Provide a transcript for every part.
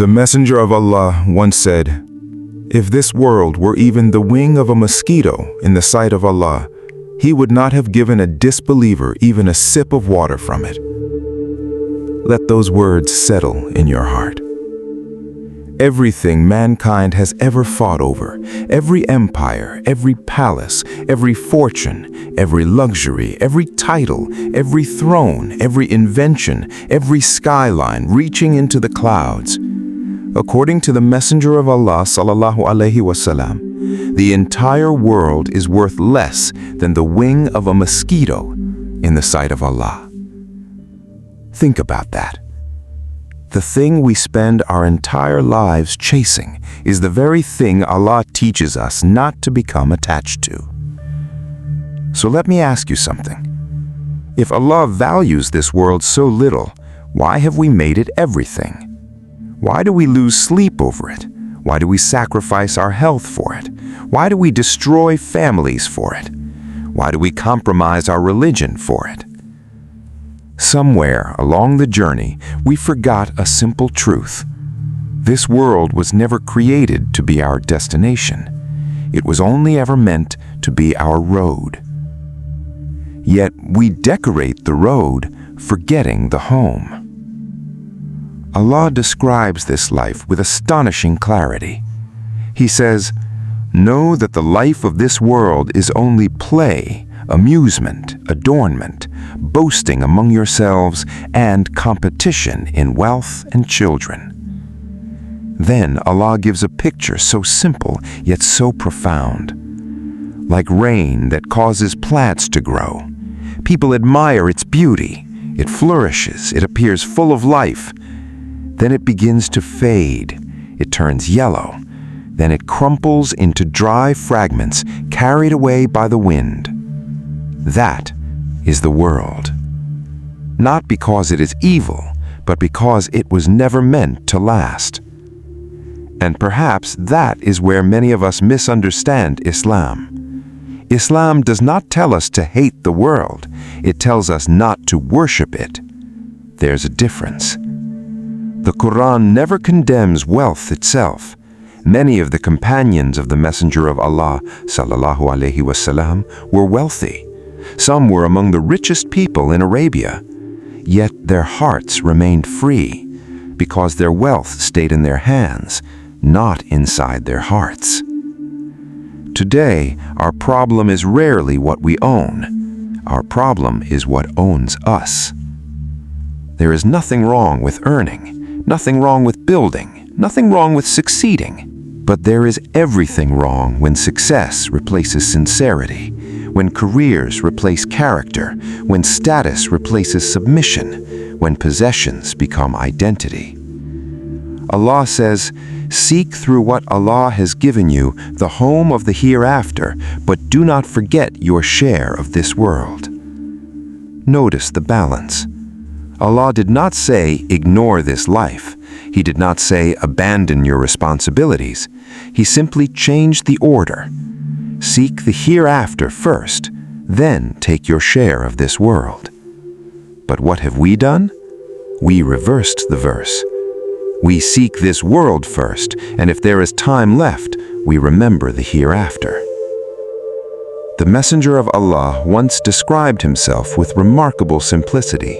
The Messenger of Allah once said, "If this world were even the wing of a mosquito in the sight of Allah, He would not have given a disbeliever even a sip of water from it." Let those words settle in your heart. Everything mankind has ever fought over, every empire, every palace, every fortune, every luxury, every title, every throne, every invention, every skyline reaching into the clouds, according to the Messenger of Allah sallallahu alaihi wasallam, the entire world is worth less than the wing of a mosquito in the sight of Allah. Think about that. The thing we spend our entire lives chasing is the very thing Allah teaches us not to become attached to. So let me ask you something. If Allah values this world so little, why have we made it everything? Why do we lose sleep over it? Why do we sacrifice our health for it? Why do we destroy families for it? Why do we compromise our religion for it? Somewhere along the journey, we forgot a simple truth. This world was never created to be our destination. It was only ever meant to be our road. Yet we decorate the road, forgetting the home. Allah describes this life with astonishing clarity. He says, "Know that the life of this world is only play, amusement, adornment, boasting among yourselves, and competition in wealth and children." Then Allah gives a picture so simple yet so profound. Like rain that causes plants to grow. People admire its beauty. It flourishes. It appears full of life. Then it begins to fade. It turns yellow. Then it crumples into dry fragments carried away by the wind. That is the world. Not because it is evil, but because it was never meant to last. And perhaps that is where many of us misunderstand Islam. Islam does not tell us to hate the world. It tells us not to worship it. There's a difference. The Qur'an never condemns wealth itself. Many of the companions of the Messenger of Allah sallallahu alaihi wasallam were wealthy. Some were among the richest people in Arabia. Yet their hearts remained free because their wealth stayed in their hands, not inside their hearts. Today, our problem is rarely what we own. Our problem is what owns us. There is nothing wrong with earning, nothing wrong with building, nothing wrong with succeeding. But there is everything wrong when success replaces sincerity, when careers replace character, when status replaces submission, when possessions become identity. Allah says, "Seek through what Allah has given you the home of the hereafter, but do not forget your share of this world." Notice the balance. Allah did not say, "Ignore this life." He did not say, "Abandon your responsibilities." He simply changed the order. Seek the hereafter first, then take your share of this world. But what have we done? We reversed the verse. We seek this world first, and if there is time left, we remember the hereafter. The Messenger of Allah once described himself with remarkable simplicity.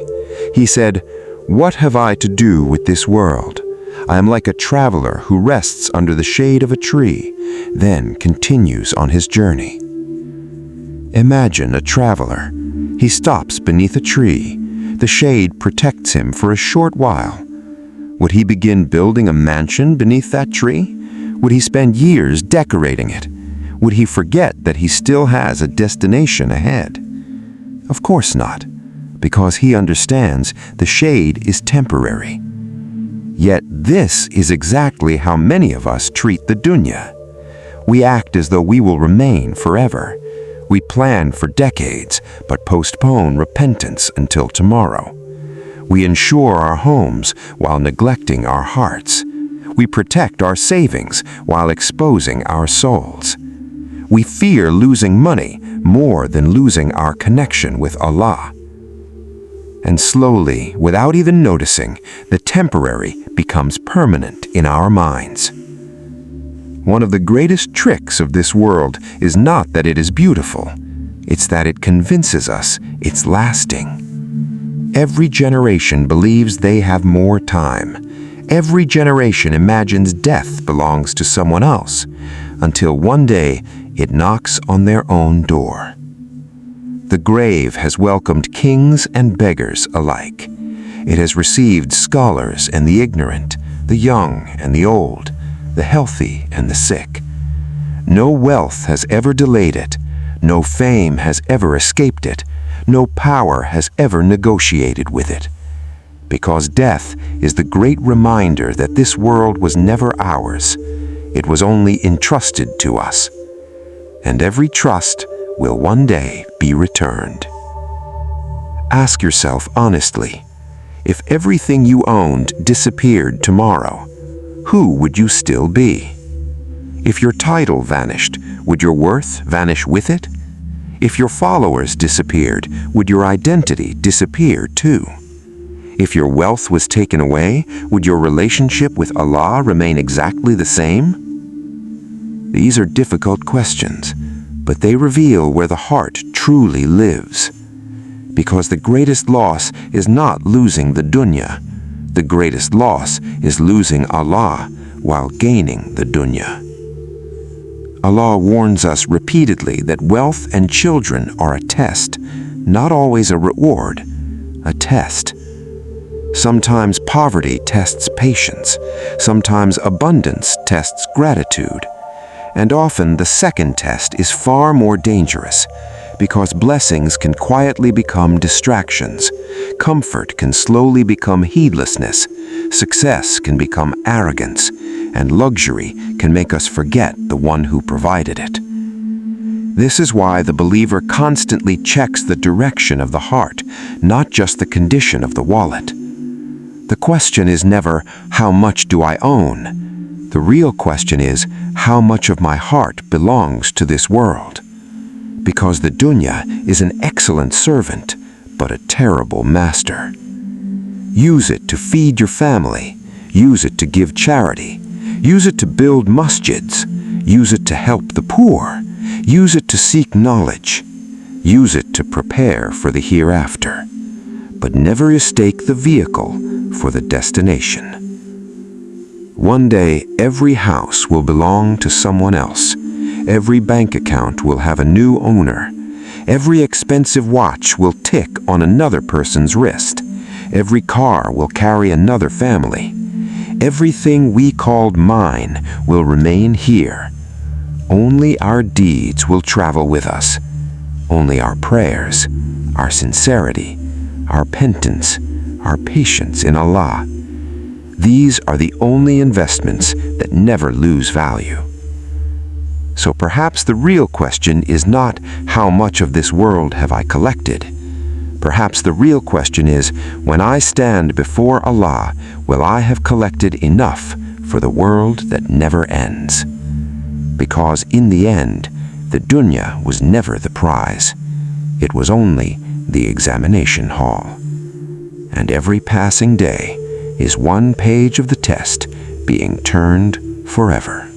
He said, "What have I to do with this world? I am like a traveler who rests under the shade of a tree, then continues on his journey." Imagine a traveler. He stops beneath a tree. The shade protects him for a short while. Would he begin building a mansion beneath that tree? Would he spend years decorating it? Would he forget that he still has a destination ahead? Of course not, because he understands the shade is temporary. Yet this is exactly how many of us treat the dunya. We act as though we will remain forever. We plan for decades, but postpone repentance until tomorrow. We insure our homes while neglecting our hearts. We protect our savings while exposing our souls. We fear losing money more than losing our connection with Allah. And slowly, without even noticing, the temporary becomes permanent in our minds. One of the greatest tricks of this world is not that it is beautiful, it's that it convinces us it's lasting. Every generation believes they have more time. Every generation imagines death belongs to someone else, until one day it knocks on their own door. The grave has welcomed kings and beggars alike. It has received scholars and the ignorant, the young and the old, the healthy and the sick. No wealth has ever delayed it. No fame has ever escaped it. No power has ever negotiated with it. Because death is the great reminder that this world was never ours. It was only entrusted to us. And every trust will one day be returned. Ask yourself honestly, if everything you owned disappeared tomorrow, who would you still be? If your title vanished, would your worth vanish with it? If your followers disappeared, would your identity disappear too? If your wealth was taken away, would your relationship with Allah remain exactly the same? These are difficult questions, but they reveal where the heart truly lives. Because the greatest loss is not losing the dunya. The greatest loss is losing Allah while gaining the dunya. Allah warns us repeatedly that wealth and children are a test, not always a reward, a test. Sometimes poverty tests patience, sometimes abundance tests gratitude, and often the second test is far more dangerous, because blessings can quietly become distractions, comfort can slowly become heedlessness, success can become arrogance, and luxury can make us forget the one who provided it. This is why the believer constantly checks the direction of the heart, not just the condition of the wallet. The question is never, how much do I own? The real question is, how much of my heart belongs to this world? Because the dunya is an excellent servant, but a terrible master. Use it to feed your family. Use it to give charity. Use it to build masjids. Use it to help the poor. Use it to seek knowledge. Use it to prepare for the hereafter. But never mistake the vehicle for the destination. One day, every house will belong to someone else. Every bank account will have a new owner. Every expensive watch will tick on another person's wrist. Every car will carry another family. Everything we called mine will remain here. Only our deeds will travel with us. Only our prayers, our sincerity, our penitence, our patience in Allah. These are the only investments that never lose value. So perhaps the real question is not, how much of this world have I collected? Perhaps the real question is, when I stand before Allah, will I have collected enough for the world that never ends? Because in the end, the dunya was never the prize. It was only the examination hall. And every passing day is one page of the test being turned forever.